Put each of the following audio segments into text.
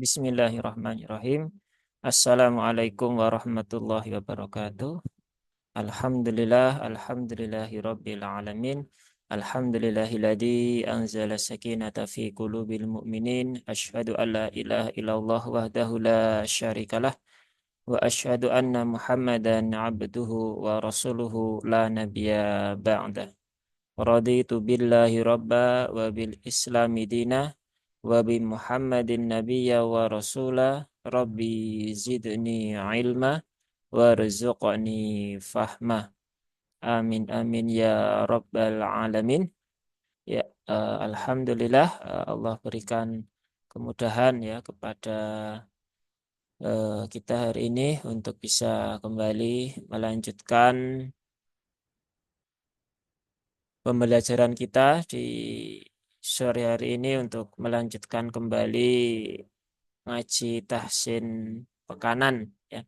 Bismillahirrahmanirrahim. Assalamualaikum warahmatullahi wabarakatuh. Alhamdulillahi rabbil alamin. Alhamdulillahilladzi anzala sakinata fi qulubil mu'minin. Asyhadu an la ilaha illallah wahdahu la syarikalah wa asyhadu anna Muhammadan abduhu wa rasuluhu la nabiyya ba'dah. Raditu billahi rabba wa bil islami dina wa bi Muhammadin nabiyya wa rasula rabbi zidni ilma warzuqni fahma. Amin amin ya rabbal alamin. Ya, alhamdulillah, Allah berikan kemudahan ya kepada kita hari ini untuk bisa kembali melanjutkan pembelajaran kita di sore hari ini untuk melanjutkan kembali ngaji tahsin pekanan ya.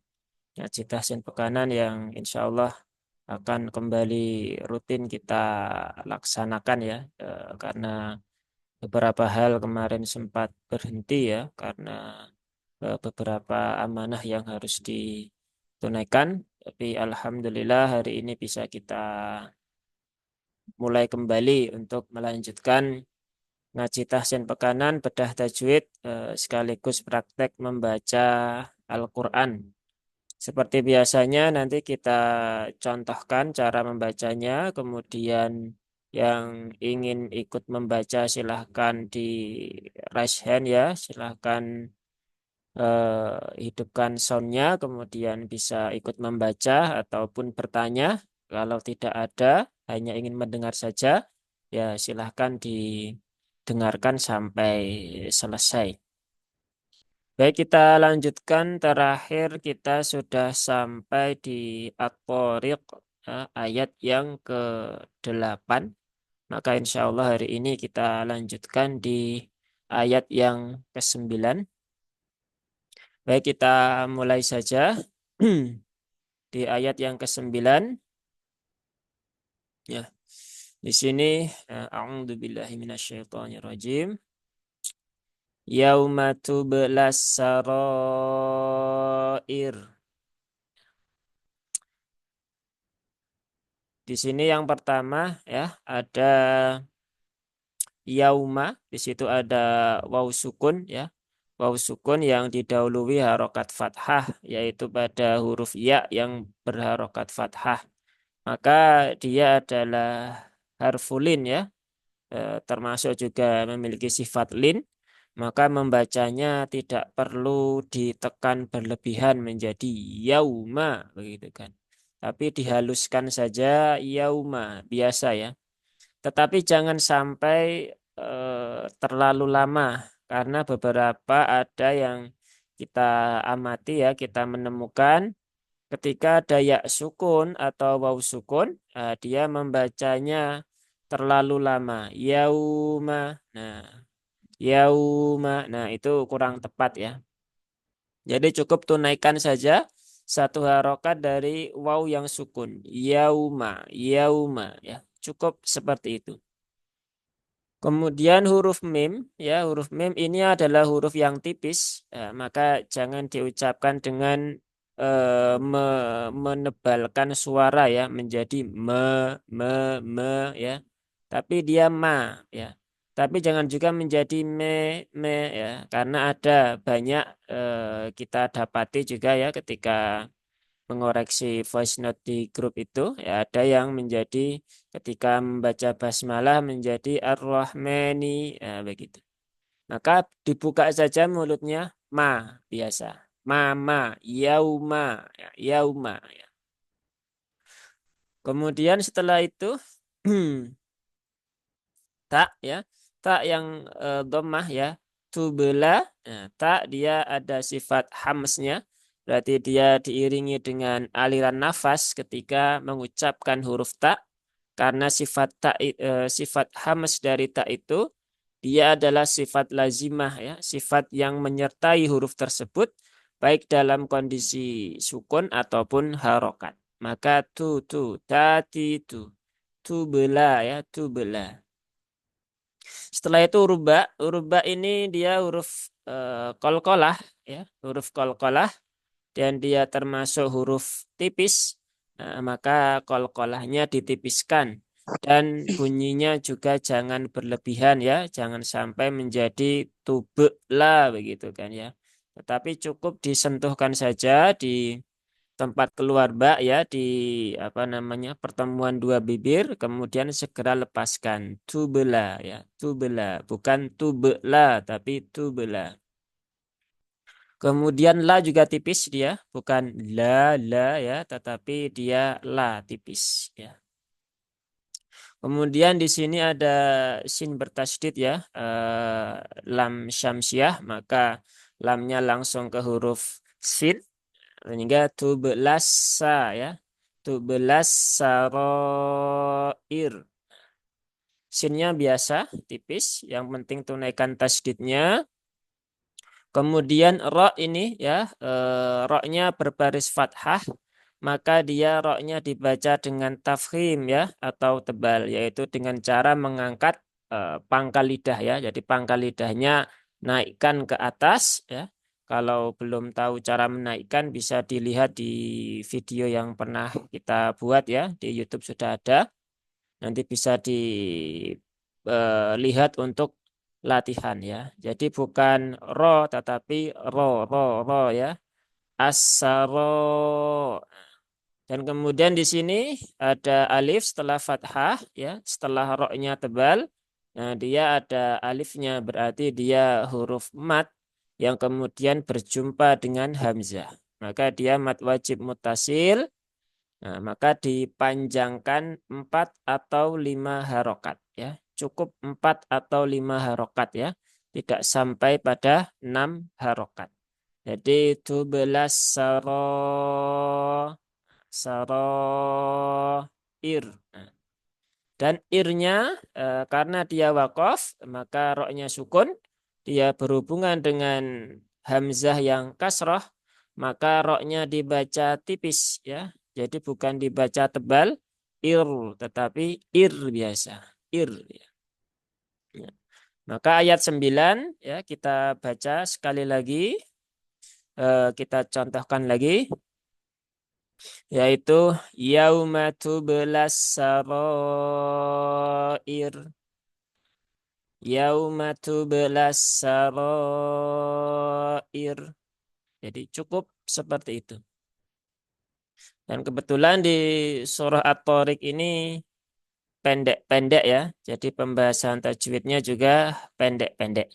Ngaji tahsin pekanan yang insya Allah akan kembali rutin kita laksanakan ya. Karena beberapa hal kemarin sempat berhenti ya karena beberapa amanah yang harus ditunaikan, tapi alhamdulillah hari ini bisa kita mulai kembali untuk melanjutkan ngaji tahsin pekanan, bedah tajwid, sekaligus praktek membaca Al-Quran. Seperti biasanya nanti kita contohkan cara membacanya, kemudian yang ingin ikut membaca silahkan di raise hand ya, silahkan hidupkan soundnya, kemudian bisa ikut membaca ataupun bertanya. Kalau tidak ada, hanya ingin mendengar saja, ya silahkan didengarkan sampai selesai. Baik, kita lanjutkan. Terakhir kita sudah sampai di At-Thoriq, ayat yang ke-8. Maka insya Allah hari ini kita lanjutkan di ayat yang ke-9. Baik, kita mulai saja di ayat yang ke-9. Ya, di sini a'udzubillahi minasyaitonirrajim. Yauma tublas sarair. Di sini yang pertama ya ada yauma, di situ ada waw sukun ya. Waw sukun yang didahului harokat fathah yaitu pada huruf ya yang berharokat fathah. Maka dia adalah harfulin ya, termasuk juga memiliki sifat lin. Maka membacanya tidak perlu ditekan berlebihan menjadi yauma begitu kan. Tapi dihaluskan saja yauma biasa ya. Tetapi jangan sampai terlalu lama karena beberapa ada yang kita amati ya, kita menemukan ketika ada ya sukun atau waw sukun, dia membacanya terlalu lama. Yauma. Nah, yauma. Nah, itu kurang tepat ya. Jadi cukup tunaikan saja satu harokat dari waw yang sukun. Yauma, yauma ya. Cukup seperti itu. Kemudian huruf mim, ya huruf mim ini adalah huruf yang tipis, maka jangan diucapkan dengan menebalkan suara ya menjadi me ya, tapi dia ma ya. Tapi jangan juga menjadi me ya, karena ada banyak kita dapati juga ya ketika mengoreksi voice note di grup itu ya ada yang menjadi ketika membaca basmalah menjadi ar-Rahmani ya, begitu. Maka dibuka saja mulutnya ma biasa. Mama, yauma, ya, yauma ya. Kemudian setelah itu tak ya, tak yang dhammah ya, tubela. Nah, tak dia ada sifat hamsnya. Berarti dia diiringi dengan aliran nafas ketika mengucapkan huruf tak. Karena sifat tak, sifat hams dari tak itu dia adalah sifat lazimah ya, sifat yang menyertai huruf tersebut baik dalam kondisi sukun ataupun harokat. Maka tati tu bela ya, tu bela. Setelah itu urba, urba ini dia huruf qalqalah, ya, huruf qalqalah, dan dia termasuk huruf tipis, maka qalqalahnya ditipiskan dan bunyinya juga jangan berlebihan, ya, jangan sampai menjadi tubla begitu kan, ya. Tetapi cukup disentuhkan saja di tempat keluar bak, ya, di apa namanya, pertemuan dua bibir, kemudian segera lepaskan. Tubla, ya, tubla, bukan tubla tapi tubla. Kemudian la juga tipis dia, bukan la, ya, tetapi dia la tipis, ya. Kemudian di sini ada sin bertasydid, ya, lam syamsiah, maka lamnya langsung ke huruf sin sehingga tubelasa, ya. Tubelas saroir. Sinnya biasa tipis, yang penting tunaikan tasydidnya. Kemudian ro ini, ya, ro-nya berbaris fathah, maka dia ro-nya dibaca dengan tafkhim, ya, atau tebal, yaitu dengan cara mengangkat pangkal lidah, ya. Jadi pangkal lidahnya naikkan ke atas, ya. Kalau belum tahu cara menaikkan bisa dilihat di video yang pernah kita buat, ya, di YouTube sudah ada. Nanti bisa dilihat untuk latihan, ya. Jadi bukan ro tetapi ro, ya. Asaro. Dan kemudian di sini ada alif setelah fathah, ya, setelah ro-nya tebal. Nah, dia ada alifnya, berarti dia huruf mat yang kemudian berjumpa dengan hamzah. Maka dia mat wajib mutasil. Nah, maka dipanjangkan 4 atau 5 harokat, ya. Cukup 4 atau 5 harokat, ya. Tidak sampai pada 6 harokat. Jadi 12 saroir. Nah, dan irnya karena dia wakof, maka roknya sukun, dia berhubungan dengan hamzah yang kasroh, maka roknya dibaca tipis, ya. Jadi bukan dibaca tebal, ir, tetapi ir biasa. Ir, ya. Ya. Maka ayat 9, ya, kita baca sekali lagi, kita contohkan lagi, yaitu yauma tubelas saroir. Yauma tubelas saroir. Jadi cukup seperti itu. Dan kebetulan di surah At-Tariq ini pendek-pendek, ya. Jadi pembahasan tajwidnya juga pendek-pendek.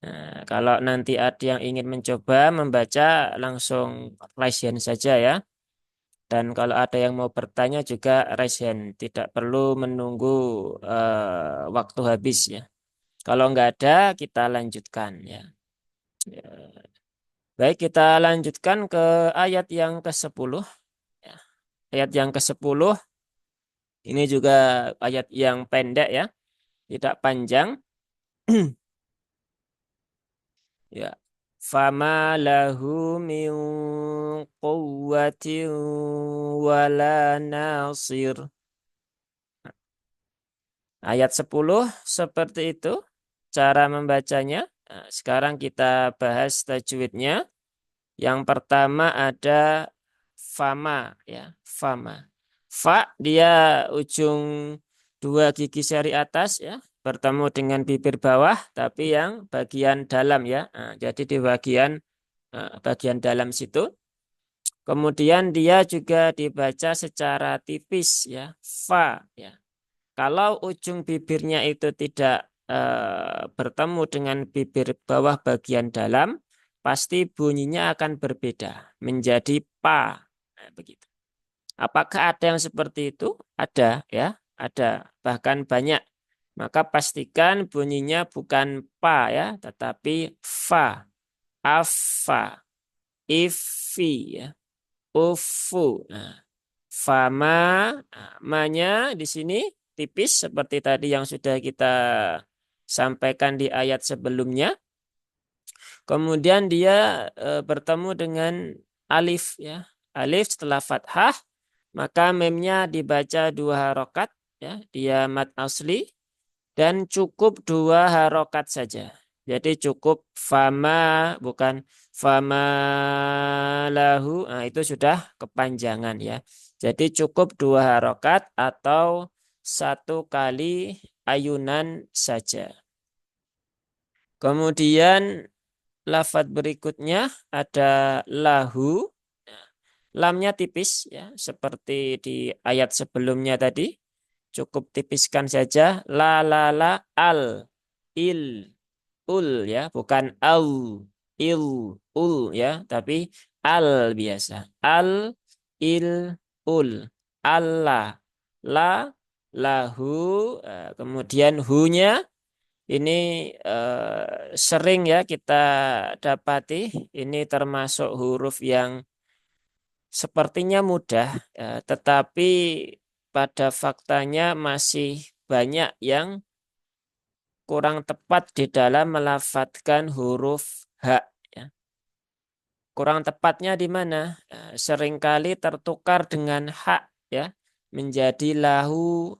Nah, kalau nanti ada yang ingin mencoba membaca, langsung raise hand saja, ya. Dan kalau ada yang mau bertanya juga raise hand. Tidak perlu menunggu waktu habis, ya. Kalau nggak ada, kita lanjutkan, ya. Ya. Baik, kita lanjutkan ke ayat yang ke-10. Ya. Ayat yang ke-10 ini juga ayat yang pendek, ya, tidak panjang. Ya. Fama lahu min quwwatin wala nasir. Ayat 10 seperti itu cara membacanya. Nah, sekarang kita bahas tajwidnya. Yang pertama ada fama, ya, fama. Fa dia ujung dua gigi seri atas, ya, bertemu dengan bibir bawah tapi yang bagian dalam, ya. Nah, jadi di bagian dalam situ. Kemudian dia juga dibaca secara tipis, ya, fa, ya. Kalau ujung bibirnya itu tidak bertemu dengan bibir bawah bagian dalam, pasti bunyinya akan berbeda menjadi pa. Nah, begitu. Apakah ada yang seperti itu? Ada, ya, ada, bahkan banyak. Maka pastikan bunyinya bukan pa, ya, tetapi fa, afa, ifi, ya, ufu. Nah, fama, nah, ma-nya di sini tipis seperti tadi yang sudah kita sampaikan di ayat sebelumnya. Kemudian dia bertemu dengan alif, ya. Alif setelah fathah, maka memnya dibaca 2 harokat, ya. Dia mat asli dan cukup 2 harokat saja. Jadi cukup fama, bukan fama lahu. Nah, itu sudah kepanjangan ya. Jadi cukup 2 harokat atau 1 kali ayunan saja. Kemudian lafadz berikutnya ada lahu. Lamnya tipis ya, seperti di ayat sebelumnya tadi. Cukup tipiskan saja. La al il ul ya, bukan au il ul ya, tapi al biasa. Al il ul Allah la lahu. Kemudian hu-nya ini sering ya kita dapati. Ini termasuk huruf yang sepertinya mudah, tetapi pada faktanya masih banyak yang kurang tepat di dalam melafadzkan huruf H. Ya. Kurang tepatnya di mana? Seringkali tertukar dengan hak ya, menjadi lahu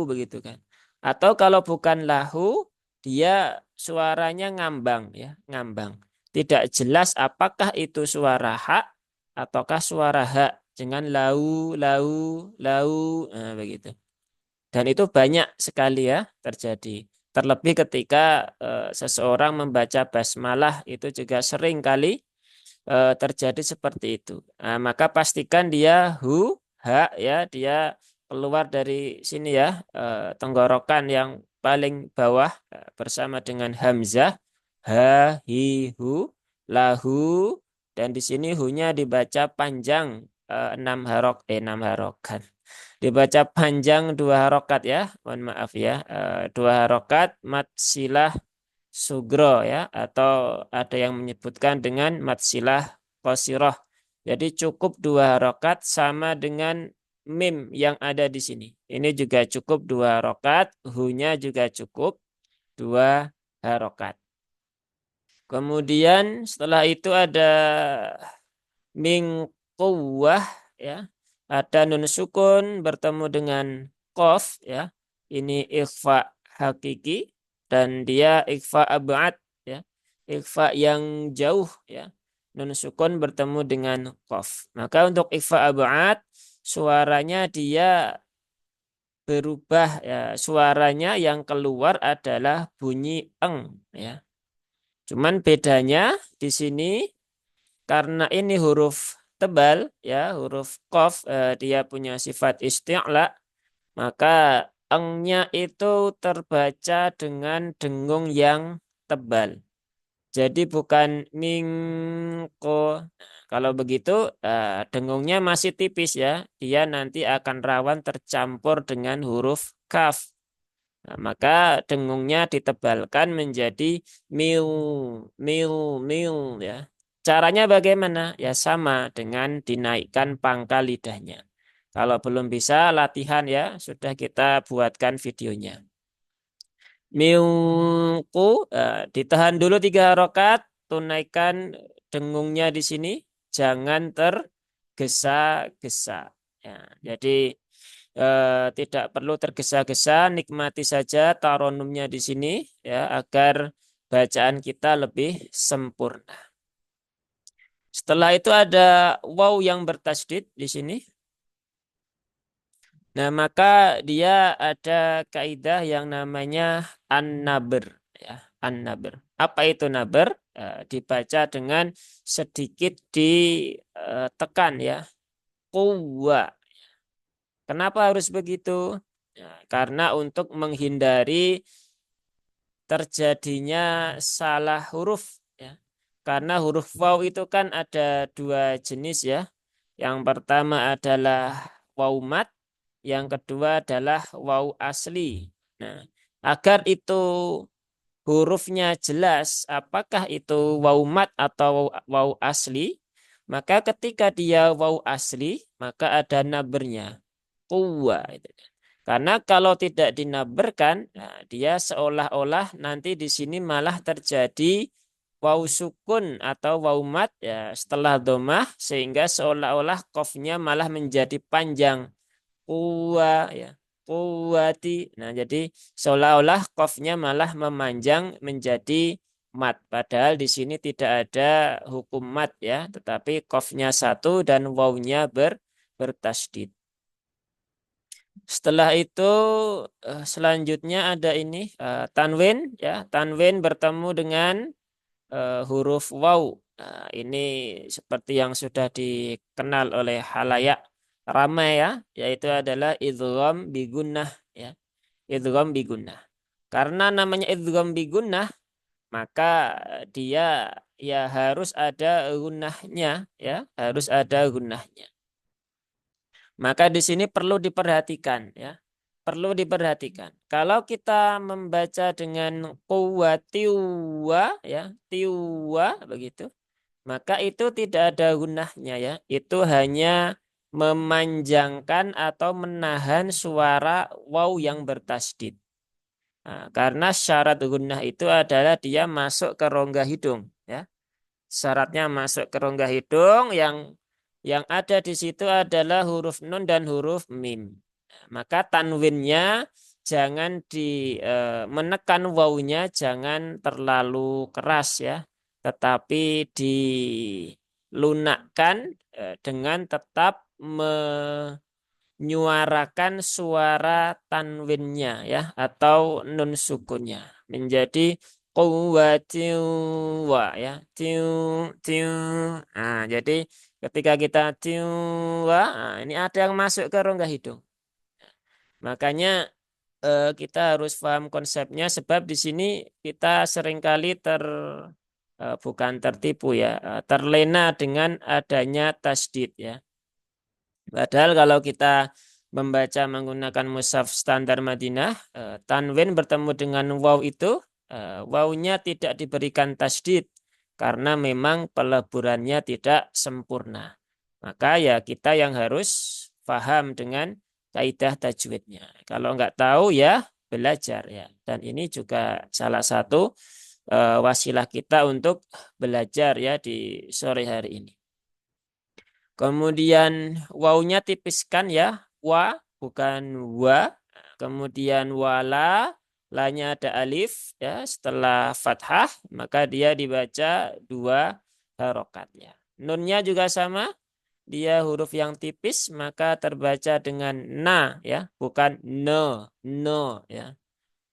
begitu kan. Atau kalau bukan lahu, dia suaranya ngambang ya, ngambang. Tidak jelas apakah itu suara hak ataukah suara hak dengan lau, nah, begitu. Dan itu banyak sekali ya terjadi. Terlebih ketika seseorang membaca basmalah itu juga sering kali terjadi seperti itu. Nah, maka pastikan dia hak ya, dia keluar dari sini ya, tenggorokan yang paling bawah bersama dengan hamzah, hu, lahu, dan di sini hu-nya dibaca panjang 6 harokat. Dibaca panjang 2 harokat ya, mohon maaf ya, 2 harokat mat silah sugro ya, atau ada yang menyebutkan dengan matsilah qasiroh. Jadi cukup 2 harokat sama dengan mim yang ada di sini. Ini juga cukup 2 harokat, hu-nya juga cukup 2 harokat. Kemudian setelah itu ada min quwwah ya. Ada nun sukun bertemu dengan qaf ya. Ini ikhfa hakiki dan dia ikhfa ab'ad ya. Ikhfa yang jauh ya. Nun sukun bertemu dengan qaf. Maka untuk ikhfa ab'ad suaranya dia berubah ya. Suaranya yang keluar adalah bunyi eng ya. Cuman bedanya di sini karena ini huruf tebal ya, huruf qaf, dia punya sifat isti'la, maka engnya itu terbaca dengan dengung yang tebal. Jadi bukan mingko. Kalau begitu dengungnya masih tipis ya. Dia nanti akan rawan tercampur dengan huruf kaf. Nah, maka dengungnya ditebalkan menjadi mil, mil ya. Caranya bagaimana? Ya sama dengan dinaikkan pangkal lidahnya. Kalau belum bisa latihan ya, sudah kita buatkan videonya. Milku, ditahan dulu 3 harokat, tunaikan dengungnya di sini, jangan tergesa-gesa. Ya, jadi tidak perlu tergesa-gesa, nikmati saja taronumnya di sini ya, agar bacaan kita lebih sempurna. Setelah itu ada waw yang bertasdid di sini. Nah, maka dia ada kaidah yang namanya an-nabr ya, an-nabr. Apa itu nabr? Dibaca dengan sedikit ditekan ya. Quwwa. Kenapa harus begitu? Ya, karena untuk menghindari terjadinya salah huruf ya. Karena huruf waw itu kan ada 2 jenis ya. Yang pertama adalah waw mat, yang kedua adalah waw asli. Nah, agar itu hurufnya jelas apakah itu waw mat atau waw asli, maka ketika dia waw asli, maka ada nabernya. Quwwa itu. Karena kalau tidak dinaberkan, nah, dia seolah-olah nanti di sini malah terjadi waw sukun atau waw mat ya setelah domah, sehingga seolah-olah qafnya malah menjadi panjang. Quwwa ya. quwwati. Nah, jadi seolah-olah qafnya malah memanjang menjadi mat. Padahal di sini tidak ada hukum mat ya, tetapi qafnya satu dan wawnya bertasdid. Setelah itu selanjutnya ada ini tanwin ya. Tanwin bertemu dengan huruf waw. Nah, ini seperti yang sudah dikenal oleh halayak ramai ya, yaitu adalah idgham bigunnah ya. Idgham bigunnah. Karena namanya idgham bigunnah, maka dia ya harus ada gunnahnya ya, harus ada gunnahnya. Maka di sini perlu diperhatikan ya. Perlu diperhatikan. Kalau kita membaca dengan kuwatiwa ya, tiwa begitu, maka itu tidak ada gunahnya ya. Itu hanya memanjangkan atau menahan suara waw yang bertasdid. Nah, karena syarat gunnah itu adalah dia masuk ke rongga hidung ya. Syaratnya masuk ke rongga hidung yang ada di situ adalah huruf nun dan huruf mim. Maka tanwinnya jangan menekan wawunya jangan terlalu keras ya, tetapi dilunakkan dengan tetap menyuarakan suara tanwinnya ya atau nun sukunnya menjadi quwwatin wa ya tiu tiu. Nah, jadi ketika kita tiu wa, nah, ini ada yang masuk ke rongga hidung. Makanya kita harus paham konsepnya sebab di sini kita seringkali bukan tertipu ya, terlena dengan adanya tasdid ya. Padahal kalau kita membaca menggunakan mushaf standar Madinah, tanwin bertemu dengan waw itu, wawnya tidak diberikan tasdid karena memang peleburannya tidak sempurna. Maka ya kita yang harus paham dengan kaidah tajwidnya. Kalau nggak tahu ya belajar ya. Dan ini juga salah satu wasilah kita untuk belajar ya di sore hari ini. Kemudian wawunya tipiskan ya, wa bukan wa. Kemudian wala, lanya ada alif ya. Setelah fathah maka dia dibaca dua harokat ya. Nunnya juga sama, dia huruf yang tipis maka terbaca dengan na ya, bukan no, no ya.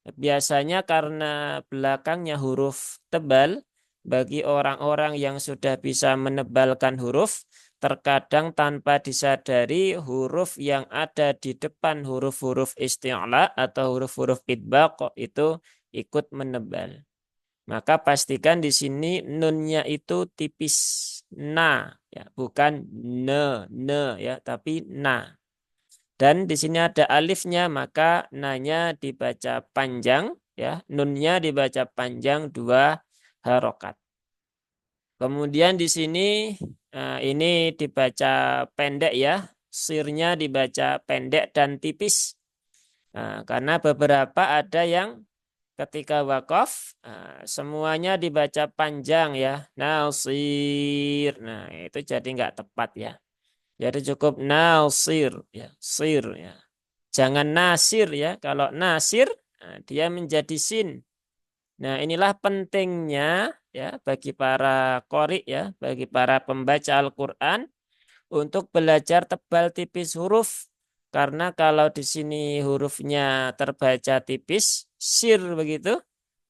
Biasanya karena belakangnya huruf tebal, bagi orang-orang yang sudah bisa menebalkan huruf, terkadang tanpa disadari huruf yang ada di depan huruf-huruf isti'la atau huruf-huruf idbaq itu ikut menebal. Maka pastikan di sini nunnya itu tipis na ya, bukan ne ya, tapi na. Dan di sini ada alifnya, maka nanya dibaca panjang, ya, nunnya dibaca panjang dua harokat. Kemudian di sini ini dibaca pendek ya, sirnya dibaca pendek dan tipis. Nah, karena beberapa ada yang ketika wakaf semuanya dibaca panjang ya, nasir. Nah itu jadi nggak tepat ya. Jadi cukup nasir ya, sir ya. Jangan nasir ya. Kalau nasir dia menjadi sin. Nah, inilah pentingnya ya bagi para qori ya, bagi para pembaca Al-Qur'an untuk belajar tebal tipis huruf. Karena kalau di sini hurufnya terbaca tipis, sir begitu.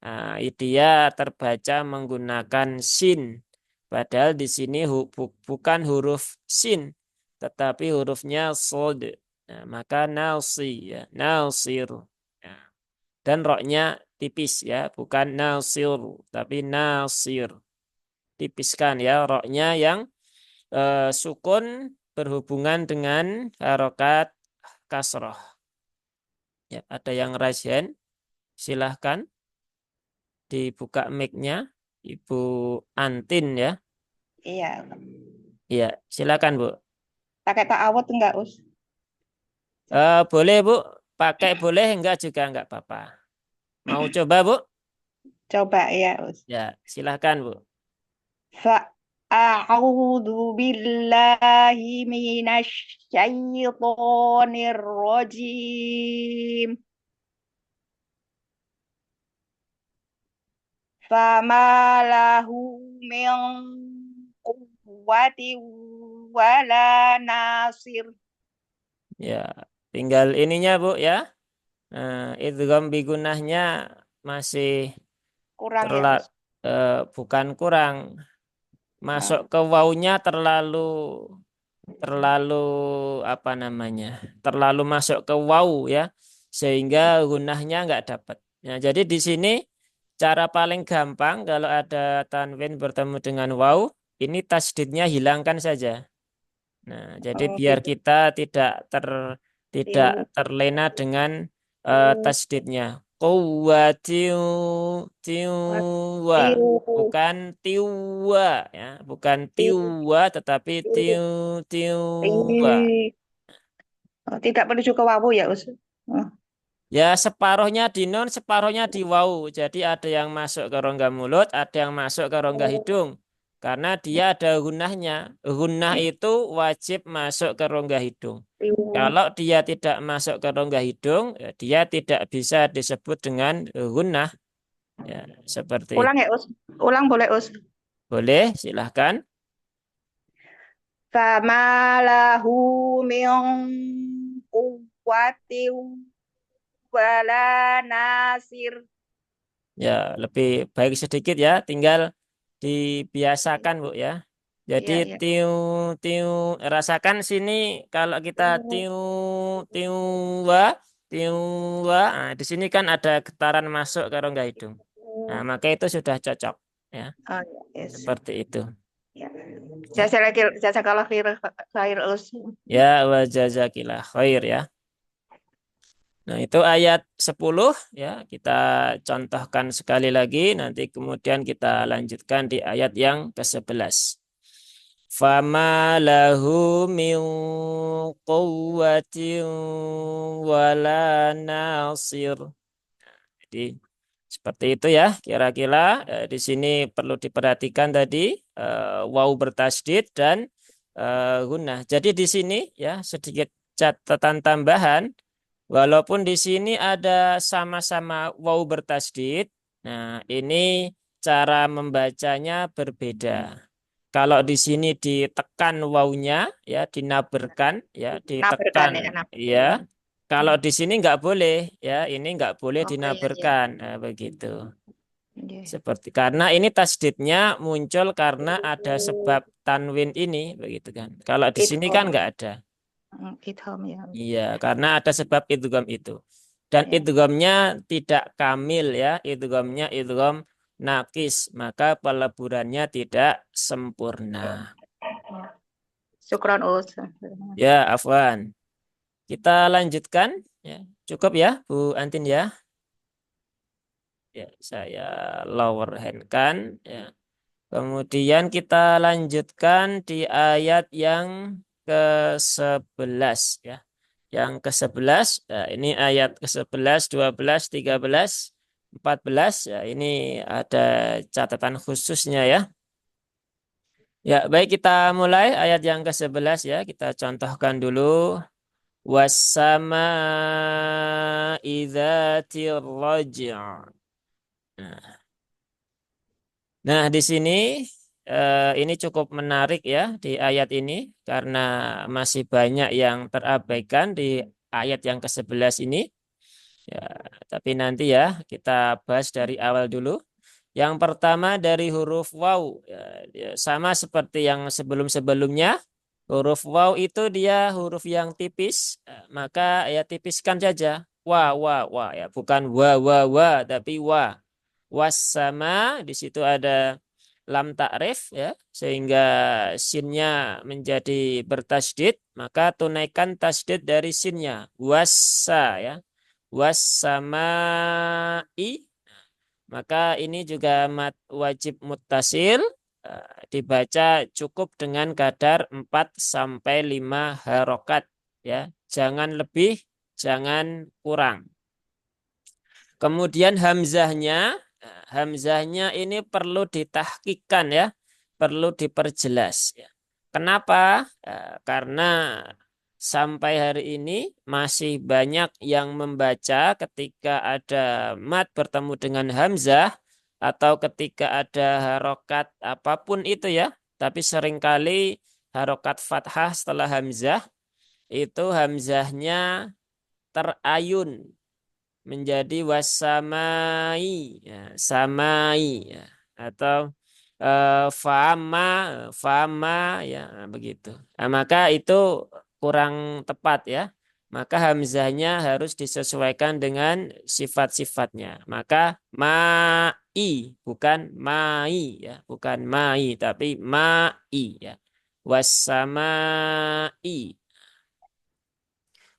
Nah, dia terbaca menggunakan sin. Padahal di sini bukan huruf sin, tetapi hurufnya sod. Nah, maka nasi ya, nasir. Nah, dan roknya tipis ya, bukan nasir, tapi nasir. Tipiskan ya, roknya yang sukun berhubungan dengan harokat kasroh. Ya, ada yang raise hand? Silahkan dibuka mic-nya, Ibu Antin ya. Iya, Iya, silakan Bu. pakai ta'awud enggak, Us? Boleh Bu, pakai boleh enggak juga enggak apa-apa. Mau coba Bu? Coba ya, Us. Ya, silakan Bu. Fa, A'udzu billahi minasy syaithanir rajim. Fama lahu min quwwati wala nasir. Ya, tinggal ininya Bu ya. Idgham bigunahnya masih Kurang ya, terlalu Us. bukan kurang, masuk Nah, ke wawunya terlalu terlalu apa namanya? Terlalu masuk ke waw ya, sehingga gunahnya nggak dapat. Ya, jadi di sini cara paling gampang kalau ada tanwin bertemu dengan waw, ini tasdidnya hilangkan saja. Nah, jadi oh biar gitu. kita tidak Tiu, terlena dengan tiu, tasdidnya. Quwwatiu tiwa, tiu, bukan tiwa ya, bukan tiu, tiwa tetapi tiu, tiwa. tiu. Oh, tidak perlu juga wawu ya, Us. Oh, Ya separuhnya di nun, separuhnya di wau. Jadi ada yang masuk ke rongga mulut, ada yang masuk ke rongga oh, hidung. Karena dia ada gunahnya. Gunah iya, itu wajib masuk ke rongga hidung. tiu. Kalau dia tidak masuk ke rongga hidung, ya dia tidak bisa disebut dengan gunah. Ya, seperti Ulang itu. ya, Us. Ulang boleh, Us. Boleh, silahkan. Fama lahu min quwwati wala nasir. Ya, lebih baik sedikit ya. Tinggal dibiasakan, Bu ya. Jadi Iya, iya. tiu tiu rasakan sini kalau kita Tiu, tiu tiu wa tiu wa. Nah, di sini kan ada getaran masuk ke rongga hidung. Nah, tiu. maka itu sudah cocok ya. Oh, ya, yes. Seperti itu. Ya. Ya. Jazakallah khair, Us. Ya wa jazakillah khair ya. Nah, itu ayat 10 ya. Kita contohkan sekali lagi nanti kemudian kita lanjutkan di ayat yang ke-11. Fama lahu min quwwatin wala nasir. Jadi seperti itu ya kira-kira. Di sini perlu diperhatikan tadi waw bertasdid dan gunnah. Jadi di sini ya sedikit catatan tambahan. Walaupun di sini ada sama-sama waw bertasdid, nah ini cara membacanya berbeda. Kalau di sini ditekan wawunya, ya dinaberkan, ya Naberkan ditekan, ya, ya. naberkan. Kalau di sini nggak boleh, ya ini nggak boleh Oh iya iya. dinaberkan, nah, begitu. Iya. Seperti karena ini tasdidnya muncul karena ada sebab tanwin ini, begitu kan. Kalau di sini kan Idham. nggak ada. Idham ya. Iya, karena ada sebab idgham itu. Dan Ya. idghamnya tidak kamil ya, idghamnya idgham nakis, maka peleburannya tidak sempurna. Syukron, Us. Ya, Afwan. Kita lanjutkan ya. Cukup ya, Bu Antin ya. Ya, saya lower hand kan ya. Kemudian kita lanjutkan di ayat yang ke-11 ya. Yang ke-11, nah ini ayat ke-11, 12, 13, 14 ya ini ada catatan khususnya ya. Ya, baik kita mulai ayat yang ke-11 ya. Kita contohkan dulu wassama idzatir raji'. Nah, nah, di sini ini cukup menarik ya di ayat ini karena masih banyak yang terabaikan di ayat yang ke-11 ini. Ya, tapi nanti ya kita bahas dari awal dulu. Yang pertama dari huruf waw, ya, sama seperti yang sebelum-sebelumnya. Huruf waw itu dia huruf yang tipis, maka ya tipiskan saja. Wa, ya, bukan wa, tapi wa. Was sama di situ ada lam takrif ya, sehingga sinnya menjadi bertasdid, maka tunaikan tasdid dari sinnya. Wassa ya. Wassamai, maka ini juga wajib muttasil, dibaca cukup dengan kadar 4 sampai 5 harokat ya. Jangan lebih, jangan kurang. Kemudian hamzahnya ini perlu ditahkikan ya. perlu diperjelas. Ya. Kenapa? Karena sampai hari ini masih banyak yang membaca ketika ada mat bertemu dengan hamzah atau ketika ada harokat apapun itu ya. Tapi seringkali harokat fathah setelah hamzah itu hamzahnya terayun menjadi wasamai ya, samai ya. Atau fama fama ya begitu. Nah, maka itu kurang tepat ya. Maka hamzahnya harus disesuaikan dengan sifat-sifatnya. Maka mai bukan mai ya, bukan mai tapi mai ya. Wasamai.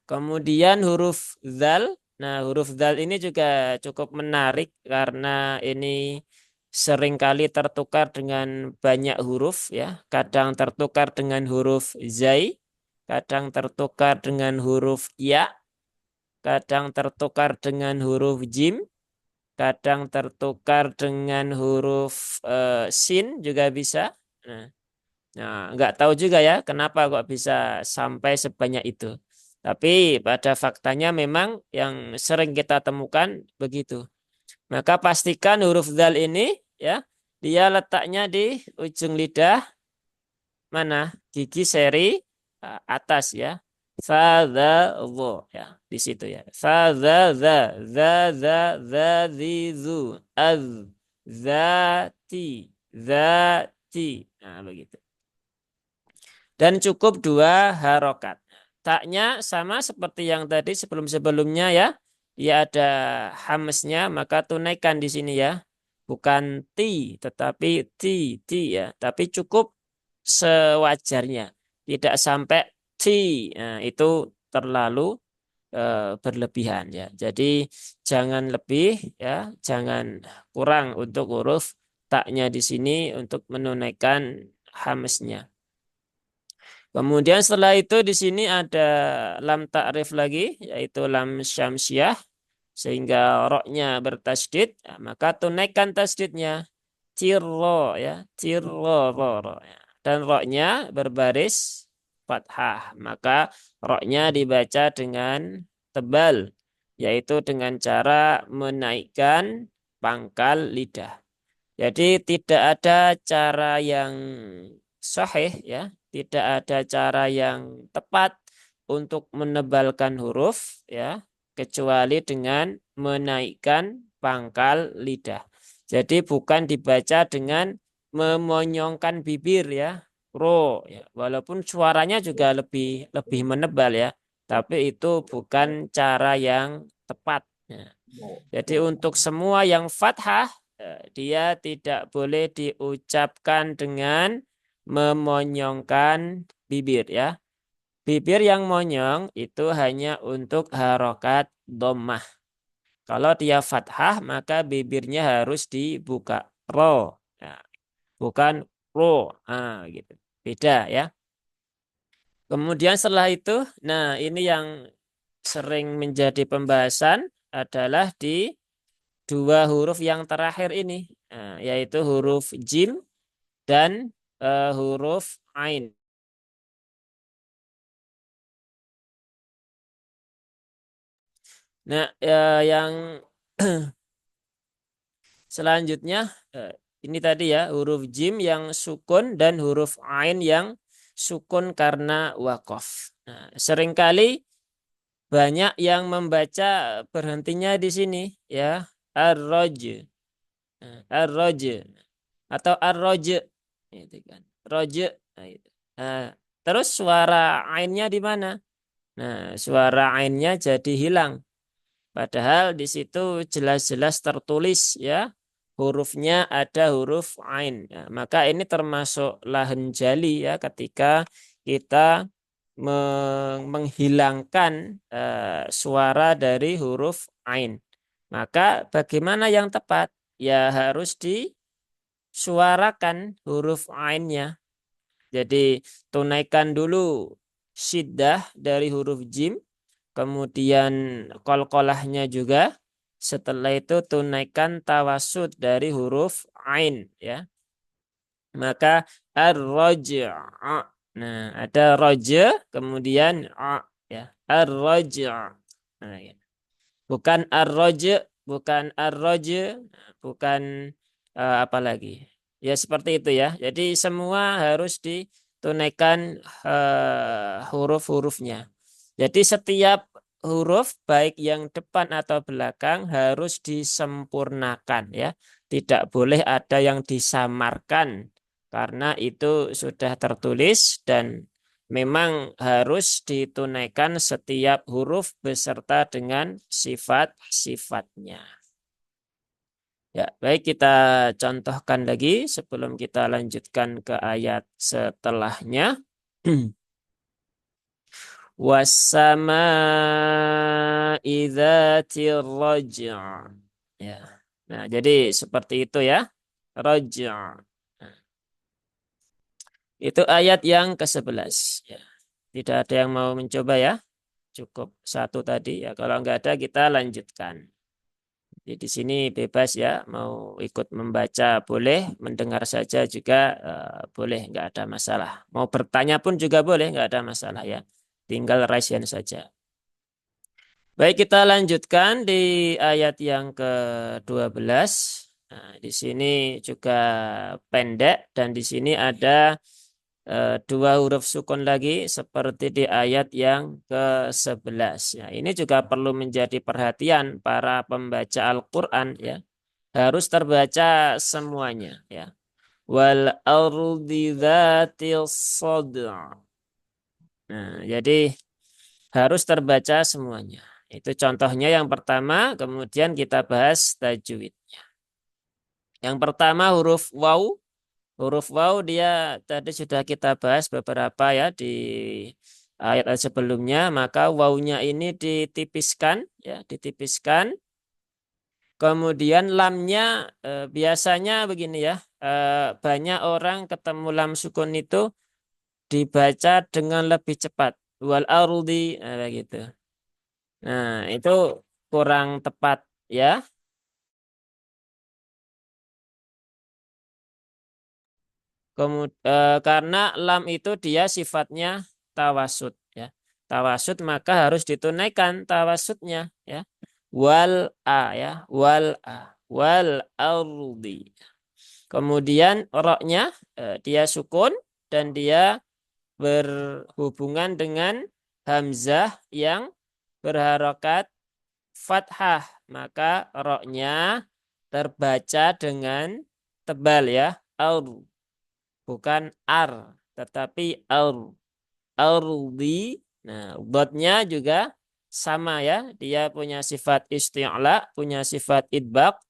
Kemudian huruf zal. Nah, huruf zal ini juga cukup menarik karena ini seringkali tertukar dengan banyak huruf ya. Kadang tertukar dengan huruf zai, kadang tertukar dengan huruf ya, kadang tertukar dengan huruf jim, kadang tertukar dengan huruf sin juga bisa. Nah, nggak tahu juga ya kenapa kok bisa sampai sebanyak itu. Tapi pada faktanya memang yang sering kita temukan begitu. Maka pastikan huruf dal ini ya, dia letaknya di ujung lidah mana? Gigi seri atas ya. Fa, za, zo ya. Di situ ya. Fa, za, zi, zu. Az, ti, ti. Nah, begitu. Dan cukup 2 harokat. Taknya sama seperti yang tadi sebelum-sebelumnya ya. Dia ada hamesnya, maka tunaikan di sini ya. Bukan ti, tetapi ti ya. Tapi cukup sewajarnya. Tidak sampai ti. Nah, itu terlalu berlebihan ya. Jadi jangan lebih ya, jangan kurang untuk huruf taknya di sini untuk menunaikan hamesnya. Kemudian setelah itu di sini ada lam ta'rif lagi, yaitu lam syamsiah, sehingga roknya bertasydid, ya, maka tunaikan tasydidnya, cirro ya, cirro, ro, ya. Dan roknya berbaris fathah, maka roknya dibaca dengan tebal, yaitu dengan cara menaikkan pangkal lidah. Jadi tidak ada cara yang sahih ya, tidak ada cara yang tepat untuk menebalkan huruf ya, kecuali dengan menaikkan pangkal lidah. Jadi bukan dibaca dengan memonyongkan bibir ya, ro ya. Walaupun suaranya juga lebih lebih menebal ya, tapi itu bukan cara yang tepat. Ya. Jadi untuk semua yang fathah dia tidak boleh diucapkan dengan memonyongkan bibir ya. Bibir yang monyong itu hanya untuk harokat dhammah. Kalau dia fathah maka bibirnya harus dibuka. Ro. Ya, bukan ro. Gitu. Beda ya. Kemudian setelah itu, nah ini yang sering menjadi pembahasan adalah di 2 huruf yang terakhir ini, yaitu huruf jim dan huruf ain. Nah, yang selanjutnya ini tadi ya huruf jim yang sukun dan huruf ain yang sukun karena wakof. Nah, seringkali banyak yang membaca berhentinya di sini ya ar-roj, ar-roj atau ar-roj itu kan. Roj. Nah, itu. Nah, terus suara ainnya di mana? Nah, suara ainnya jadi hilang. Padahal di situ jelas-jelas tertulis ya hurufnya ada huruf ain. Nah, maka ini termasuk lahan jali ya ketika kita menghilangkan suara dari huruf ain. Maka bagaimana yang tepat? Ya harus disuarakan huruf ainnya. Jadi tunaikan dulu syiddah dari huruf jim, kemudian kolkolahnya juga. Setelah itu tunaikan tawasud dari huruf ain ya. Maka ar-raj'a. Nah, ada roja kemudian a ya. Ar-raj'a. Nah, ya. Bukan ar-roja, bukan ar-roja, bukan apa lagi. Ya seperti itu ya. Jadi semua harus ditunaikan huruf-hurufnya. Jadi setiap huruf baik yang depan atau belakang harus disempurnakan ya. Tidak boleh ada yang disamarkan karena itu sudah tertulis dan memang harus ditunaikan setiap huruf beserta dengan sifat-sifatnya. Ya, baik kita contohkan lagi sebelum kita lanjutkan ke ayat setelahnya. Wassama'i dzatir raj'a. Ya. Nah, jadi seperti itu ya. Raj'a. Nah, itu ayat yang ke-11 ya. Tidak ada yang mau mencoba ya. Cukup satu tadi ya. Kalau nggak ada kita lanjutkan. Jadi di sini bebas ya, mau ikut membaca boleh, mendengar saja juga boleh, nggak ada masalah. Mau bertanya pun juga boleh, nggak ada masalah ya. Tinggal raise hand saja. Baik, kita lanjutkan di ayat yang ke-12. Nah, di sini juga pendek dan di sini ada dua huruf sukun lagi seperti di ayat yang ke-11. Ya, ini juga perlu menjadi perhatian para pembaca Al-Qur'an ya. Harus terbaca semuanya ya. Wal ardi dzatil sad'a. Nah, jadi harus terbaca semuanya. Itu contohnya yang pertama, kemudian kita bahas tajwid. Yang pertama huruf waw. Huruf waw dia tadi sudah kita bahas beberapa ya di ayat sebelumnya, maka wawnya ini ditipiskan ya, ditipiskan. Kemudian lamnya biasanya begini ya, banyak orang ketemu lam sukun itu dibaca dengan lebih cepat. Wal ardi gitu. Nah, itu kurang tepat ya. Karena lam itu dia sifatnya tawasud ya. Tawasud maka harus ditunaikan tawasudnya ya. Wal a ya, wal a, wal ardi. Kemudian roknya dia sukun dan dia berhubungan dengan hamzah yang berharokat fathah. Maka roknya terbaca dengan tebal ya. Ar, bukan ar, tetapi ar. Ardi. Nah, dotnya juga sama ya. Dia punya sifat isti'la, punya sifat idbaq.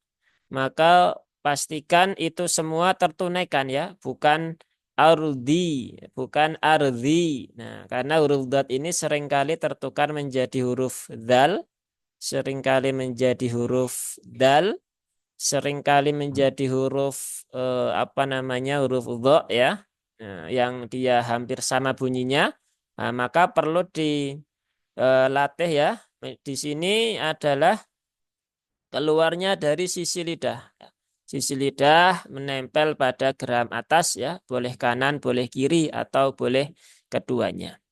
Maka pastikan itu semua tertunaikan ya. Bukan ardi, bukan ardi. Nah, karena huruf dot ini seringkali tertukar menjadi huruf dal, seringkali menjadi huruf dal, seringkali menjadi huruf apa namanya huruf dho ya, yang dia hampir sama bunyinya. Nah, maka perlu dilatih ya. Di sini adalah keluarnya dari sisi lidah. Sisi lidah menempel pada geram atas ya, boleh kanan, boleh kiri atau boleh keduanya.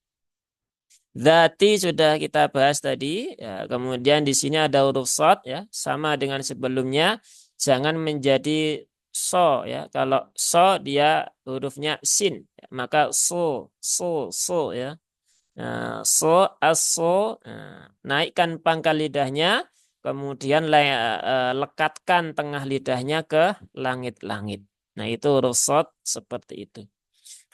Zati sudah kita bahas tadi. Ya, kemudian di sini ada huruf shad ya, sama dengan sebelumnya. Jangan menjadi so ya. Kalau so dia hurufnya sin, ya, maka so ya. Nah, so aso, naikkan pangkal lidahnya, kemudian lekatkan tengah lidahnya ke langit-langit. Nah, itu huruf shad seperti itu.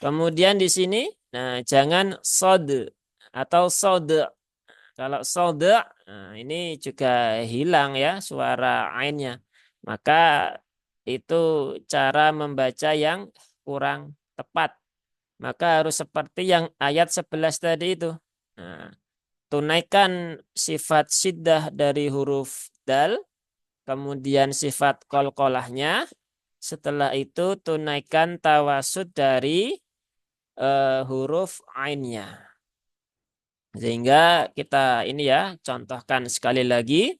Kemudian di sini, nah jangan sod atau sode. Kalau sode, nah, ini juga hilang ya suara ainnya. Maka itu cara membaca yang kurang tepat. Maka harus seperti yang ayat 11 tadi itu. Nah, tunaikan sifat syiddah dari huruf dal, kemudian sifat kolkolahnya. Setelah itu tunaikan tawasud dari huruf ainnya. Sehingga kita ini ya contohkan sekali lagi.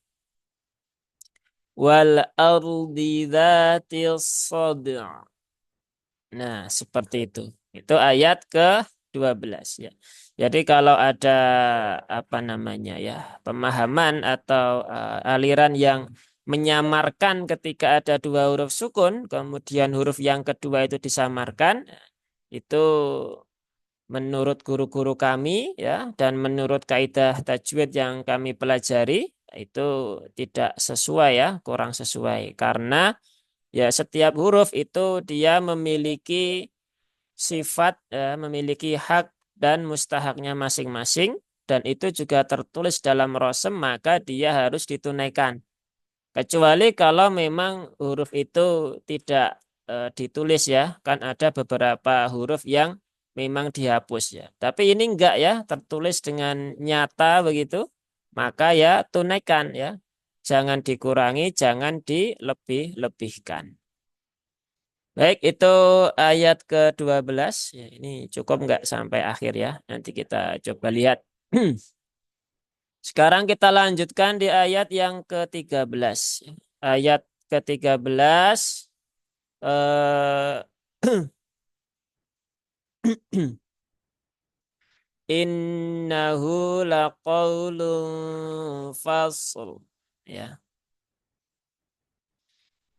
Wal ardi dzatis sad'a. Nah, seperti itu. Itu ayat ke-12 ya. Jadi kalau ada apa namanya ya, pemahaman atau aliran yang menyamarkan ketika ada dua huruf sukun, kemudian huruf yang kedua itu disamarkan, itu menurut guru-guru kami ya dan menurut kaidah tajwid yang kami pelajari itu tidak sesuai ya, kurang sesuai karena ya setiap huruf itu dia memiliki sifat memiliki hak dan mustahaknya masing-masing dan itu juga tertulis dalam rosem maka dia harus ditunaikan. Kecuali kalau memang huruf itu tidak ditulis ya, kan ada beberapa huruf yang memang dihapus ya. Tapi ini enggak ya, tertulis dengan nyata begitu, maka ya tunaikan ya. Jangan dikurangi, jangan dilebih-lebihkan. Baik, itu ayat ke-12. Ya, ini cukup enggak sampai akhir ya. Nanti kita coba lihat. Sekarang kita lanjutkan di ayat yang ke-13. Ayat ke-13 eh innahu laqaulun fasl. Ya.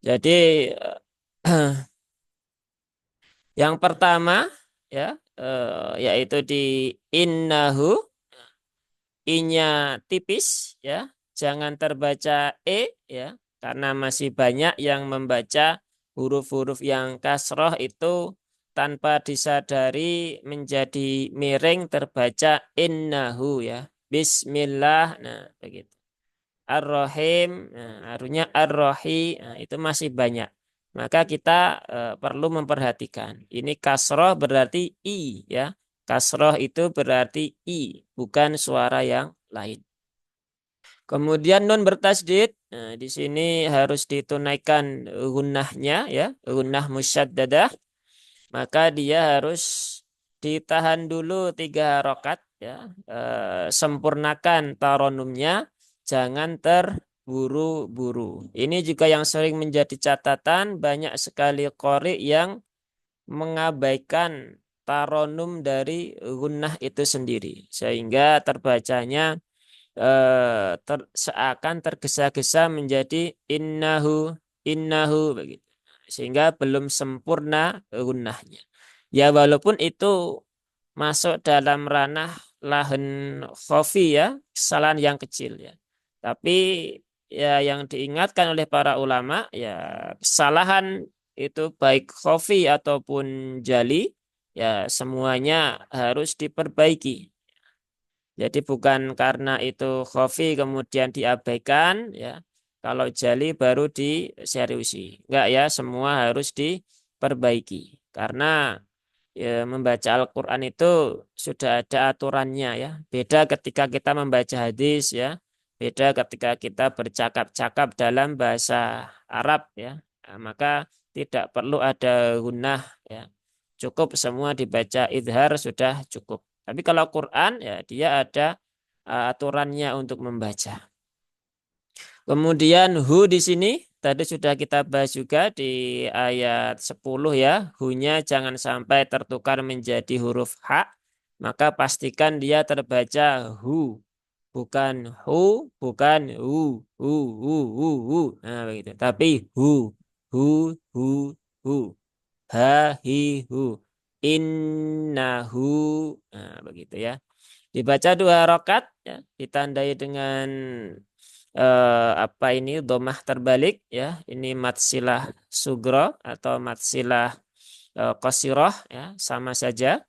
Jadi yang pertama ya yaitu di innahu I-nya tipis ya, jangan terbaca E ya, karena masih banyak yang membaca huruf-huruf yang kasroh itu tanpa disadari menjadi miring terbaca innahu ya. Bismillah, nah begitu. Ar-Rahim, nah, harusnya Ar-Rahi, nah, itu masih banyak. Maka kita perlu memperhatikan. Ini kasroh berarti I ya. Kasroh itu berarti I, bukan suara yang lain. Kemudian nun bertasdid, nah, di sini harus ditunaikan gunnahnya ya, gunnah musyaddadah. Maka dia harus ditahan dulu 3 rakaat ya, sempurnakan taronumnya, jangan terburu-buru. Ini juga yang sering menjadi catatan banyak sekali qori yang mengabaikan taronum dari gunnah itu sendiri sehingga terbacanya seakan tergesa-gesa menjadi innahu begitu sehingga belum sempurna gunnahnya ya walaupun itu masuk dalam ranah lahan khafi ya kesalahan yang kecil ya tapi ya yang diingatkan oleh para ulama ya kesalahan itu baik khafi ataupun jali ya semuanya harus diperbaiki. Jadi bukan karena itu khafi kemudian diabaikan ya. Kalau jali baru diseriusi. Enggak ya, semua harus diperbaiki. Karena ya, membaca Al-Quran itu sudah ada aturannya ya. Beda ketika kita membaca hadis ya. Beda ketika kita bercakap-cakap dalam bahasa Arab ya. Nah, maka tidak perlu ada gunnah ya. Cukup semua dibaca idhar sudah cukup. Tapi kalau Quran ya dia ada aturannya untuk membaca. Kemudian hu di sini tadi sudah kita bahas juga di ayat 10 ya. Hu-nya jangan sampai tertukar menjadi huruf ha. Maka pastikan dia terbaca hu. Bukan hu, bukan hu. Nah begitu. Tapi hu, hu, hu. Ha, hi, hu. Innahu. Nah begitu ya. Dibaca 2 rakaat ya, ditandai dengan apa ini domah terbalik ya. Ini matsilah sugro atau matsilah qasiroh ya, sama saja.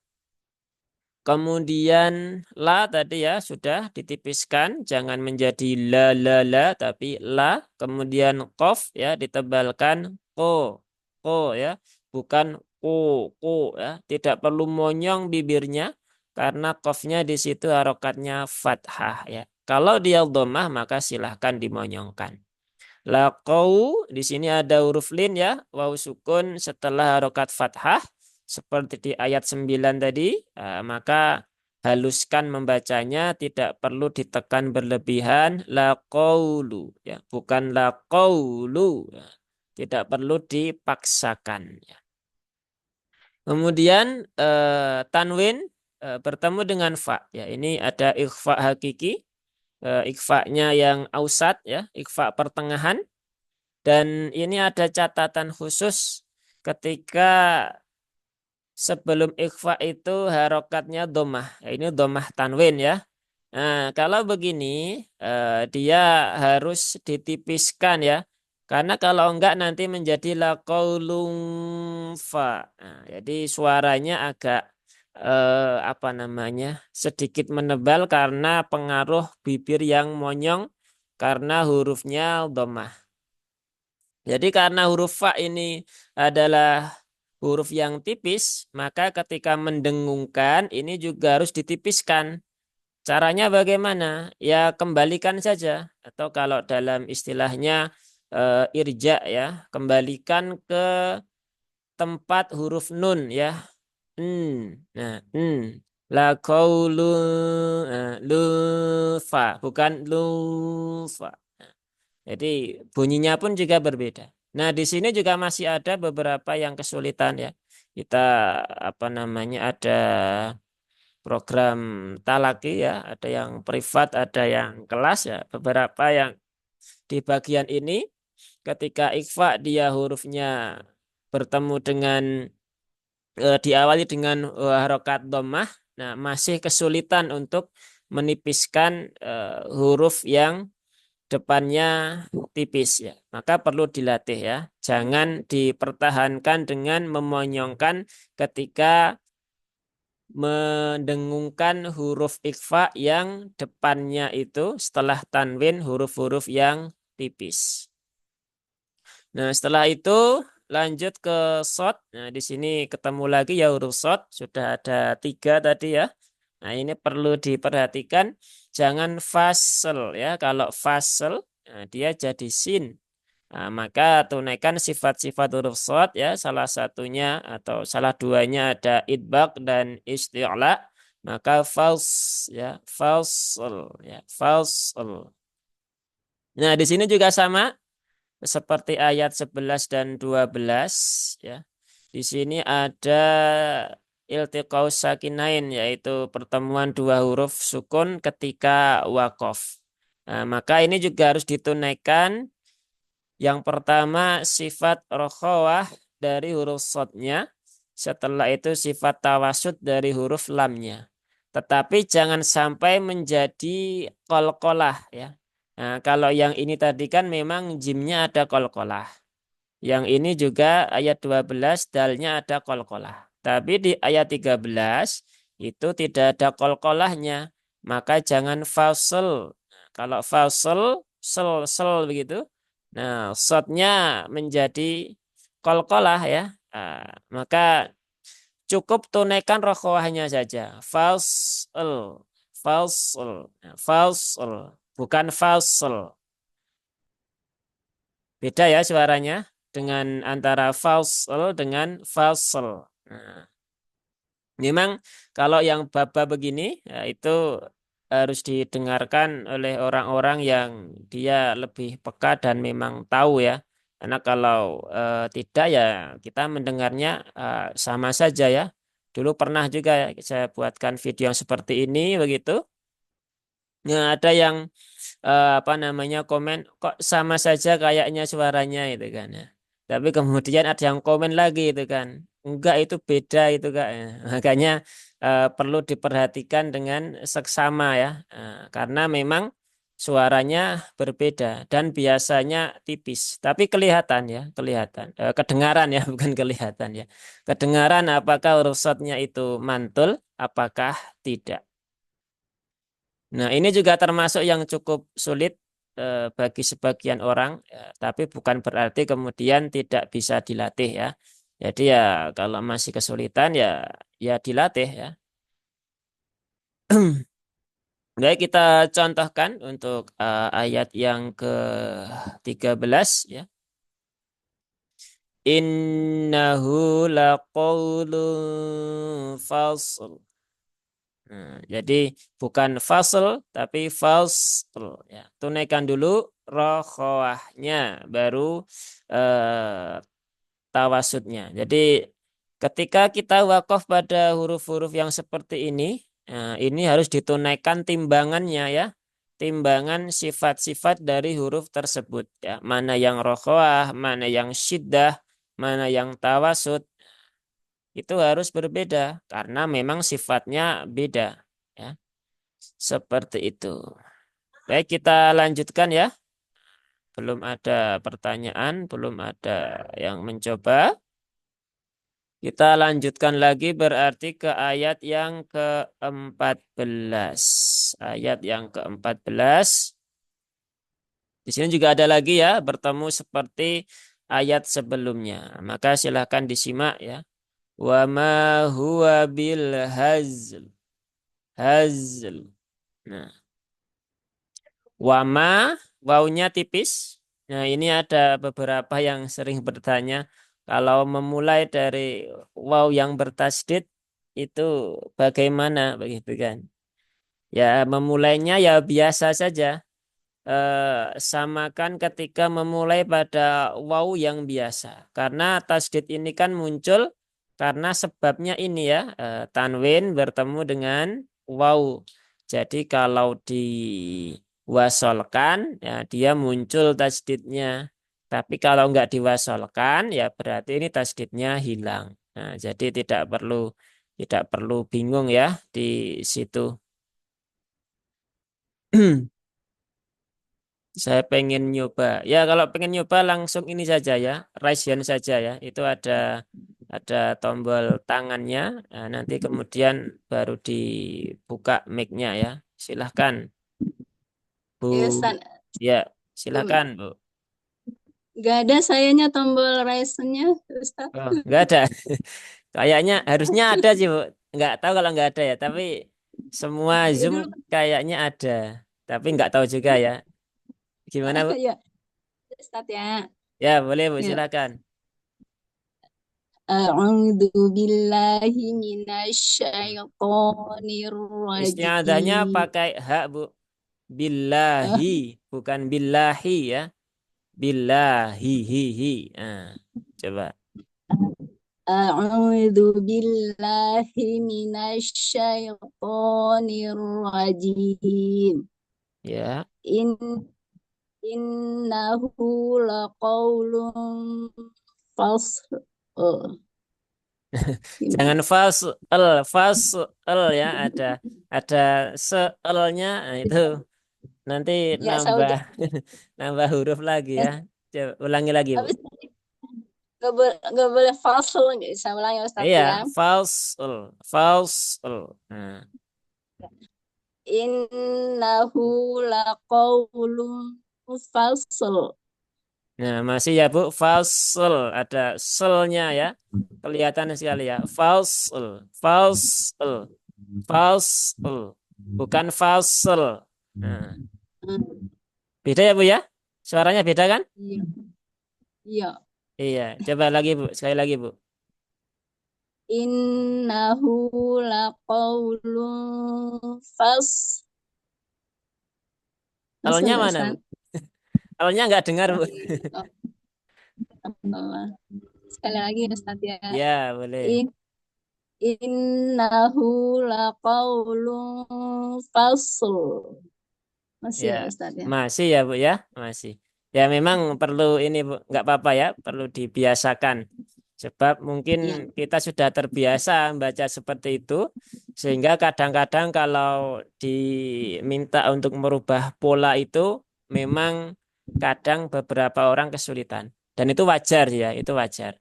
Kemudian la tadi ya sudah ditipiskan, jangan menjadi la tapi la. Kemudian kof ya ditebalkan ko ya, bukan ko ya. Tidak perlu monyong bibirnya karena kofnya di situ harokatnya fathah ya. Kalau dia dhammah maka silahkan dimonyongkan. Laqau di sini ada huruf lin ya, waw sukun setelah harokat fathah seperti di ayat 9 tadi, maka haluskan membacanya tidak perlu ditekan berlebihan laqaulu ya, bukan laqaulu ya. Tidak perlu dipaksakan ya. Kemudian tanwin bertemu dengan fa. Ya, ini ada ikhfa hakiki, ikhfa-nya yang ausat ya, ikhfa pertengahan. Dan ini ada catatan khusus ketika sebelum ikhfa itu harokatnya domah. Ya, ini domah tanwin ya. Nah, kalau begini dia harus ditipiskan ya. Karena kalau enggak nanti menjadi laqaulun fa. Nah, jadi suaranya agak apa namanya? Sedikit menebal karena pengaruh bibir yang monyong karena hurufnya domah. Jadi karena huruf fa ini adalah huruf yang tipis, maka ketika mendengungkan ini juga harus ditipiskan. Caranya bagaimana? Ya kembalikan saja. Atau kalau dalam istilahnya irja ya, kembalikan ke tempat huruf nun ya. Nah, la qaulu lufa, bukan lufa. Jadi bunyinya pun juga berbeda. Nah, di sini juga masih ada beberapa yang kesulitan ya. Kita apa namanya ada program talaki ya, ada yang privat, ada yang kelas ya. Beberapa yang di bagian ini ketika ikhfa dia hurufnya bertemu dengan diawali dengan harokat dhammah. Nah, masih kesulitan untuk menipiskan huruf yang depannya tipis ya. Maka perlu dilatih ya. Jangan dipertahankan dengan memonyongkan ketika mendengungkan huruf ikhfa yang depannya itu setelah tanwin huruf-huruf yang tipis. Nah, setelah itu lanjut ke shot. Nah, di sini ketemu lagi ya huruf shot. Sudah ada 3 tadi ya. Nah, ini perlu diperhatikan. Jangan fasel ya. Kalau fasel, nah, dia jadi sin. Nah, maka tunaikan sifat-sifat huruf shot ya. Salah satunya atau salah duanya ada idbaq dan isti'la. Maka fals ya, falsel ya, falsel. Nah, di sini juga sama seperti ayat 11 dan 12 ya. Di sini ada iltiqau sakinain yaitu pertemuan dua huruf sukun ketika wakof. Nah, maka ini juga harus ditunaikan. Yang pertama sifat rokhawah dari huruf sodnya. Setelah itu sifat tawasud dari huruf lamnya. Tetapi jangan sampai menjadi kolkolah ya. Nah, kalau yang ini tadi kan memang jimnya ada kolkolah. Yang ini juga ayat 12 dalnya ada kolkolah. Tapi di ayat 13 itu tidak ada kolkolahnya. Maka jangan fasel. Kalau fasel, sel begitu. Nah, shotnya menjadi kolkolah ya. Nah, maka cukup tunaikan rokhawahnya saja. Fasel, fasel, fasel. Bukan fasel. Beda ya suaranya dengan antara falsel dengan falsel. Nah, memang kalau yang baba begini ya itu harus didengarkan oleh orang-orang yang dia lebih peka dan memang tahu ya. Karena kalau tidak ya kita mendengarnya sama saja ya. Dulu pernah juga ya, saya buatkan video yang seperti ini begitu. Nah, ada yang apa namanya komen kok sama saja kayaknya suaranya itu kan ya. Tapi kemudian ada yang komen lagi itu kan. Enggak itu beda itu Kak. Ya. Makanya perlu diperhatikan dengan seksama ya. Karena memang suaranya berbeda dan biasanya tipis. Tapi kelihatan ya, kelihatan. Kedengaran ya, bukan kelihatan ya. Kedengaran apakah huruf shotnya itu mantul, apakah tidak. Nah, ini juga termasuk yang cukup sulit bagi sebagian orang, ya, tapi bukan berarti kemudian tidak bisa dilatih ya. Jadi ya kalau masih kesulitan ya ya dilatih ya. Baik kita contohkan untuk ayat yang ke-13 ya. Innahu laqawlun fasl. Nah, jadi bukan fasl tapi fasl ya. Tunaikan dulu rokhawahnya baru eh, tawasudnya. Jadi Ketika kita wakaf pada huruf-huruf yang seperti ini harus ditunaikan timbangannya ya. Timbangan sifat-sifat dari huruf tersebut ya. Mana yang rokhawah, mana yang syiddah, mana yang tawasud. Itu harus berbeda karena memang sifatnya beda ya. Seperti itu. Baik, kita lanjutkan ya. Belum ada pertanyaan, belum ada yang mencoba. Kita lanjutkan lagi berarti ke ayat yang ke-14. Ayat yang ke-14. Di sini juga ada lagi ya, bertemu seperti ayat sebelumnya. Maka silahkan disimak ya. Wa ma huwa bil hazl. Hazl. Nah, wama, waunya tipis. Nah, ini ada beberapa yang sering bertanya, kalau memulai dari waw yang bertasdid itu bagaimana begitu kan? Ya, memulainya ya biasa saja. Samakan ketika memulai pada waw yang biasa. Karena tasdid ini kan muncul karena sebabnya ini ya, tanwin bertemu dengan waw. Jadi kalau diwasolkan ya dia muncul tasdidnya. Tapi kalau nggak diwasolkan ya berarti ini tasdidnya hilang. Nah, jadi tidak perlu bingung ya di situ. Saya pengen nyoba. Ya, kalau pengen nyoba langsung ini saja ya, raise hand saja ya. Itu ada tombol tangannya. Nah, nanti kemudian baru dibuka mic-nya ya. Silahkan, Ya, Bu. Ustaz. Ya, Belum. silahkan, Bu. Gak ada sayanya tombol raise-nya, Ustaz. Oh, nggak ada. Kayaknya harusnya ada sih, Bu. Nggak tahu kalau nggak ada ya. Tapi semua Ya Zoom dulu. kayaknya ada. Tapi nggak tahu juga ya. Gimana, Bu? Ya, Ustaz ya. Ya, boleh, Bu. Ya. Silakan. A'udzu billahi minasyaitonir Istiadahnya rajim. pakai hak, Bu. Billahi, bukan billahi ya. Billahi, hi, hi. Nah, coba. A'udzu billahi minasyaitonir rajim. Ya. In innahu laqaulun fasl. Oh, Jangan gimana? fasl ya. Ada seelnya. Nah, itu nanti Ya, saya nambah udah. nambah huruf lagi Ya, ya. Coba ulangi lagi, Bu. habis nggak boleh fasl. Nggak bisa ulang ya Ustadz Iya, ya. fasl. Nah, Innahu laqaulun fasl. nah, masih ya, Bu. Fasl ada selnya ya. Kelihatan sekali ya. Fasl. Fasl. Bukan fasl. Nah, Hmm, beda ya, Bu ya? Suaranya beda kan? iya, iya. Iya, coba lagi, Bu. Sekali lagi, Bu. Innahu laqaulun fasl. Masih L-nya nggak mana, Bu? Ustadz? L-nya nggak dengar, Bu. Oh, Allah. Sekali lagi ya Ustadz ya. Ya, boleh. In, innahu laqaulun fasl. Masih Ya, ya Ustadz ya. masih ya, Bu ya? Masih. Ya, memang perlu ini, Bu. Nggak apa-apa ya. Perlu dibiasakan. Sebab mungkin Ya. kita sudah terbiasa membaca seperti itu. Sehingga kadang-kadang kalau diminta untuk merubah pola itu, memang kadang beberapa orang kesulitan. Dan itu wajar ya, itu wajar.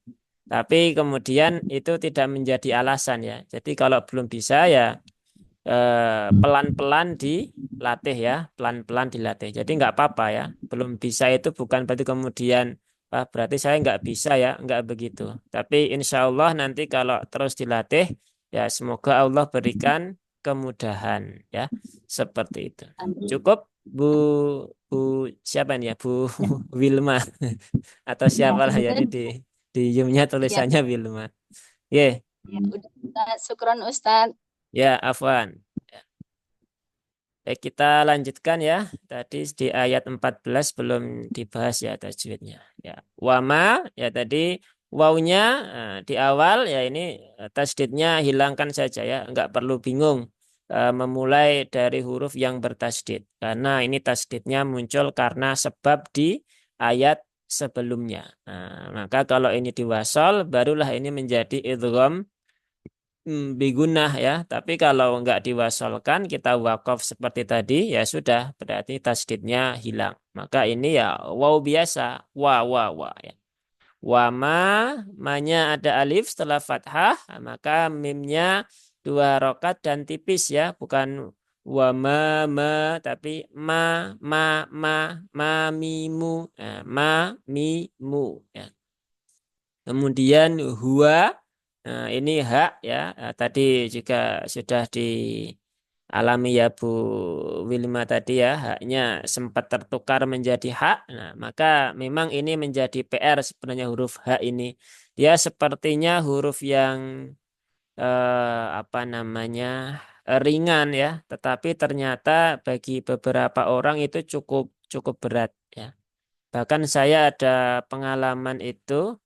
Tapi kemudian itu tidak menjadi alasan ya. Jadi kalau belum bisa ya pelan-pelan dilatih ya, pelan-pelan dilatih. Jadi nggak apa-apa ya. Belum bisa itu bukan berarti kemudian berarti saya nggak bisa ya, nggak begitu. Tapi insya Allah nanti kalau terus dilatih ya semoga Allah berikan kemudahan ya, seperti itu. Amin. Cukup Bu Bu siapa nih ya Bu Wilma atau Ya, siapalah ya ini di Zoom-nya ya, tulisannya Wilma. Ye, ya. Udah Ustadz. Syukron Ustadz. ya Afwan. Baik, kita lanjutkan ya. Tadi di ayat 14 belum dibahas ya tajwidnya. Ya, wama ya tadi wawunya di awal ya ini tasdidnya hilangkan saja ya, nggak perlu bingung memulai dari huruf yang bertasdid karena ini tasdidnya muncul karena sebab di ayat sebelumnya. Maka kalau ini diwasal barulah ini menjadi idgham bigunah ya. Tapi kalau nggak diwasolkan kita wakaf seperti tadi ya sudah berarti tasdidnya hilang. Maka ini ya waw biasa wa ya. Wama manya ada alif setelah fathah maka mimnya dua rokat dan tipis ya bukan wama ma tapi ma ma mimu ma mimu ya. Kemudian huwa, nah ini hak ya. Tadi juga sudah dialami ya Bu Wilma tadi ya, haknya sempat tertukar menjadi hak. Nah, maka memang ini menjadi PR sebenarnya huruf hak ini. Dia sepertinya huruf yang apa namanya ringan ya, tetapi ternyata bagi beberapa orang itu cukup cukup berat ya. Bahkan saya ada pengalaman itu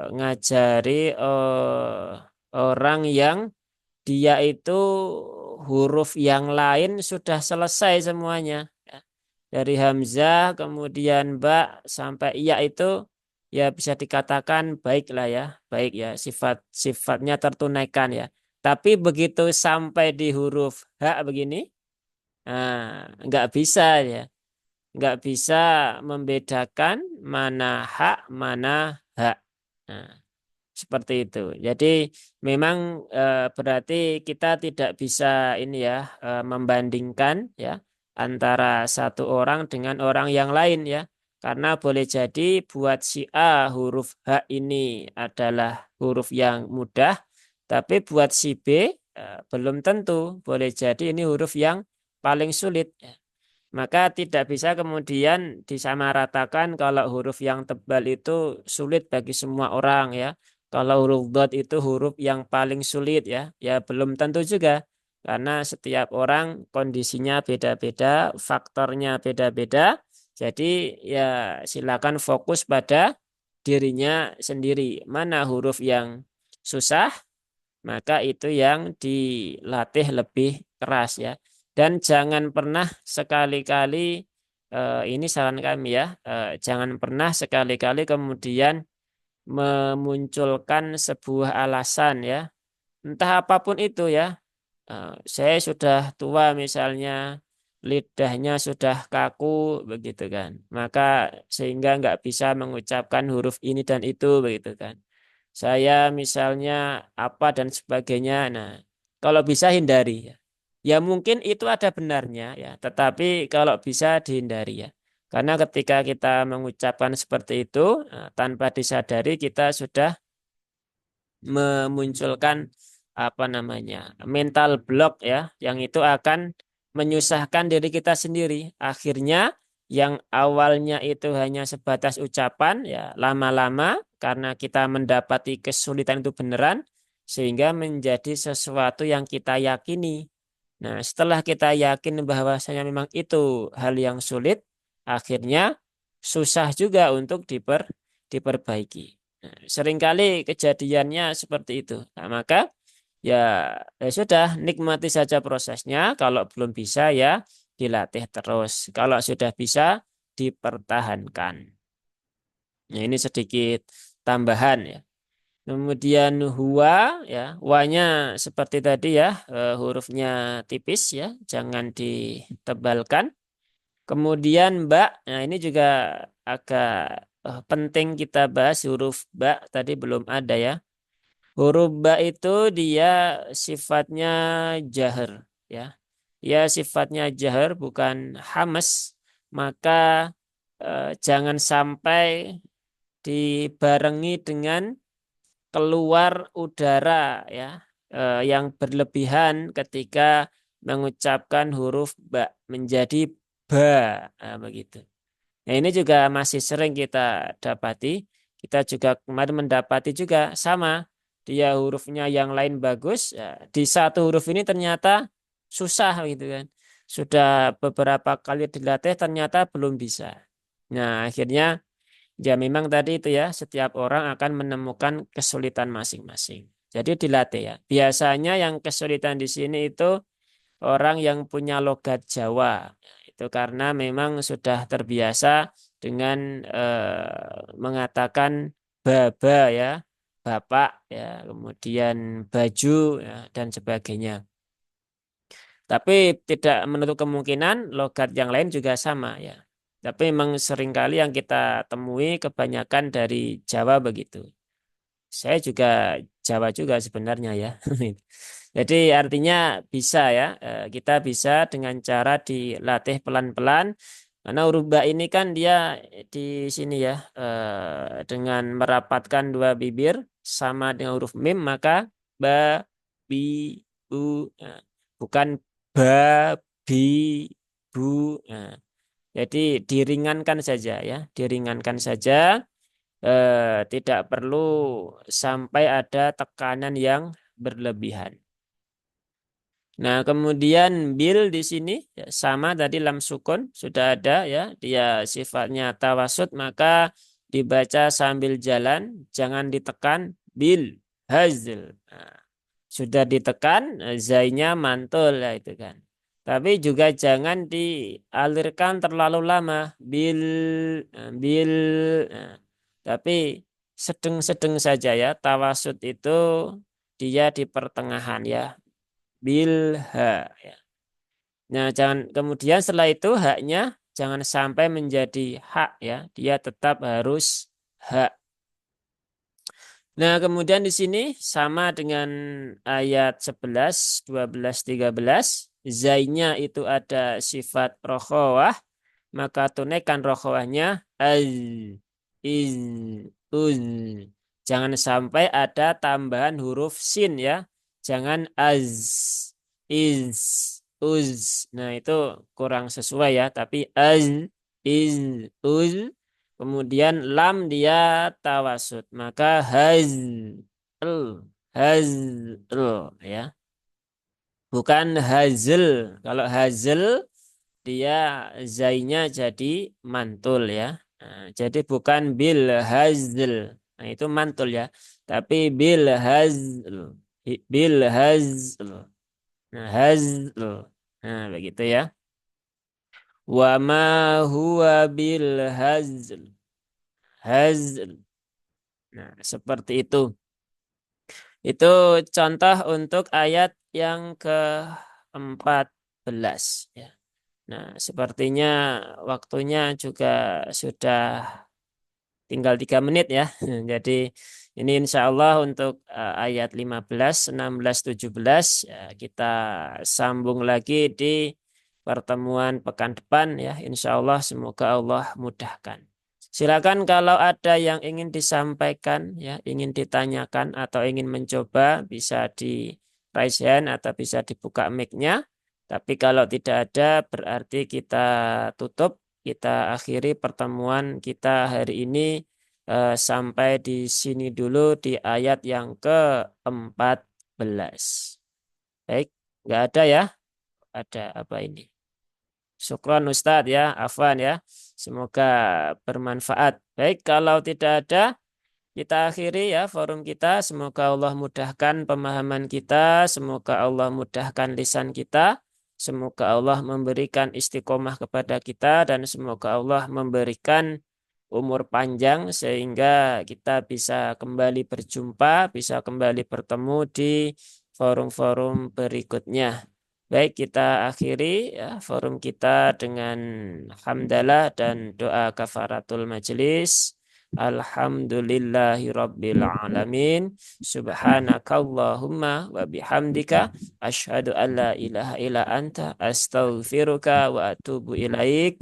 ngajari orang yang dia itu huruf yang lain sudah selesai semuanya. Ya. Dari hamzah kemudian ba sampai iya itu ya bisa dikatakan baik lah ya, baik ya sifatnya tertunaikan ya. Tapi begitu sampai di huruf h begini, nggak bisa ya, nggak bisa membedakan mana hak mana hak. Nah, seperti itu. Jadi memang berarti kita tidak bisa ini ya membandingkan ya antara satu orang dengan orang yang lain ya. Karena boleh jadi buat si A huruf H ini adalah huruf yang mudah, tapi buat si B belum tentu. Boleh jadi ini huruf yang paling sulit. Ya. Maka tidak bisa kemudian disamaratakan kalau huruf yang tebal itu sulit bagi semua orang ya. Kalau huruf dot itu huruf yang paling sulit ya. Ya belum tentu juga. Karena setiap orang kondisinya beda-beda, faktornya beda-beda. Jadi ya silakan fokus pada dirinya sendiri. Mana huruf yang susah, maka itu yang dilatih lebih keras ya. Dan jangan pernah sekali-kali ini saran kami ya, jangan pernah sekali-kali kemudian memunculkan sebuah alasan ya, entah apapun itu ya. Saya sudah tua misalnya, lidahnya sudah kaku begitu kan, maka sehingga nggak bisa mengucapkan huruf ini dan itu begitu kan. Saya misalnya apa dan sebagainya. Nah, kalau bisa hindari ya. Ya mungkin itu ada benarnya ya, tetapi kalau bisa dihindari ya. Karena ketika kita mengucapkan seperti itu, tanpa disadari kita sudah memunculkan apa namanya mental block ya, yang itu akan menyusahkan diri kita sendiri. Akhirnya yang awalnya itu hanya sebatas ucapan ya lama-lama karena kita mendapati kesulitan itu beneran sehingga menjadi sesuatu yang kita yakini. Nah, setelah kita yakin bahwasanya memang itu hal yang sulit, akhirnya susah juga untuk diperbaiki. Nah, seringkali kejadiannya seperti itu. Nah, maka ya, ya sudah nikmati saja prosesnya. Kalau belum bisa ya dilatih terus. Kalau sudah bisa dipertahankan. Nah, ini sedikit tambahan ya. Kemudian huwa ya, wanya seperti tadi ya, hurufnya tipis ya, jangan ditebalkan. Kemudian mbak, nah ini juga agak penting kita bahas huruf ba tadi belum ada ya. Huruf ba itu dia sifatnya jahar ya. Ya sifatnya jahar bukan hamas, maka jangan sampai dibarengi dengan keluar udara ya yang berlebihan ketika mengucapkan huruf ba menjadi ba. Nah, begitu. Nah, ini juga masih sering kita dapati. Kita juga kemarin mendapati juga sama. Dia hurufnya yang lain bagus, ya, di satu huruf ini ternyata susah gitu kan. Sudah beberapa kali dilatih ternyata belum bisa. Nah, akhirnya Ya memang tadi itu ya, setiap orang akan menemukan kesulitan masing-masing. Jadi dilatih ya. Biasanya yang kesulitan di sini itu orang yang punya logat Jawa. Itu karena memang sudah terbiasa dengan mengatakan baba ya, bapak ya, kemudian baju ya, dan sebagainya. Tapi tidak menutup kemungkinan logat yang lain juga sama ya. Tapi memang seringkali yang kita temui kebanyakan dari Jawa begitu. Saya juga Jawa juga sebenarnya ya. Jadi artinya bisa ya, kita bisa dengan cara dilatih pelan-pelan. Karena huruf ba ini kan dia di sini ya, dengan merapatkan dua bibir sama dengan huruf mim, maka ba, bi, bu, nah, bukan ba, bi, bu. Nah, jadi diringankan saja ya, diringankan saja, tidak perlu sampai ada tekanan yang berlebihan. Nah, kemudian bil di sini ya, sama tadi lam sukun sudah ada ya, dia sifatnya tawasud, maka dibaca sambil jalan, jangan ditekan bil hazl. Nah, sudah ditekan, zainya mantul ya itu kan. Tapi juga jangan dialirkan terlalu lama bil. Nah, tapi sedang-sedang saja ya, tawasud itu dia di pertengahan ya, bilha ya. Nah, jangan kemudian setelah itu haknya jangan sampai menjadi hak ya. Dia tetap harus hak. Nah, kemudian di sini sama dengan ayat 11, 12, 13. Zainya itu ada sifat rokhawah, maka tunaikan rokhawahnya az, iz, uz. Jangan sampai ada tambahan huruf sin ya. Jangan az, iz, uz. Nah, itu kurang sesuai ya. Tapi az, iz, uz. Kemudian lam dia tawasud. Maka hazl ya. Bukan hazl. Kalau hazl dia zainya jadi mantul ya. Nah, jadi bukan bil hazl. Nah, itu mantul ya. Tapi bil hazl. Bil hazl. Nah, hazl. Nah, begitu ya. Wa ma huwa bil hazl. Hazl. Nah, seperti itu. Itu contoh untuk ayat yang ke-14 ya. Nah, sepertinya waktunya juga sudah tinggal 3 menit ya. Jadi ini insya Allah untuk ayat 15, 16, 17 ya, kita sambung lagi di pertemuan pekan depan ya. Insya Allah semoga Allah mudahkan. Silakan kalau ada yang ingin disampaikan ya, ingin ditanyakan atau ingin mencoba bisa di raise hand atau bisa dibuka mic-nya. Tapi kalau tidak ada berarti kita tutup, kita akhiri pertemuan kita hari ini sampai di sini dulu di ayat yang ke-14. Baik, nggak ada ya? Ada apa ini? Syukron Ustadz ya, afwan ya. Semoga bermanfaat. Baik, kalau tidak ada, kita akhiri ya forum kita. Semoga Allah mudahkan pemahaman kita. Semoga Allah mudahkan lisan kita. Semoga Allah memberikan istiqomah kepada kita. Dan semoga Allah memberikan umur panjang sehingga kita bisa kembali berjumpa, bisa kembali bertemu di forum-forum berikutnya. Baik, kita akhiri ya forum kita dengan hamdalah dan doa kafaratul majelis. Alhamdulillahi rabbil alamin. Subhanakallahumma wa bihamdika asyhadu an la ilaha illa anta astaghfiruka wa atubu ilaik.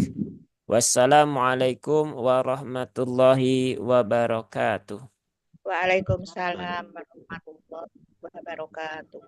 Wassalamualaikum warahmatullahi wabarakatuh. Waalaikumsalam warahmatullahi wabarakatuh.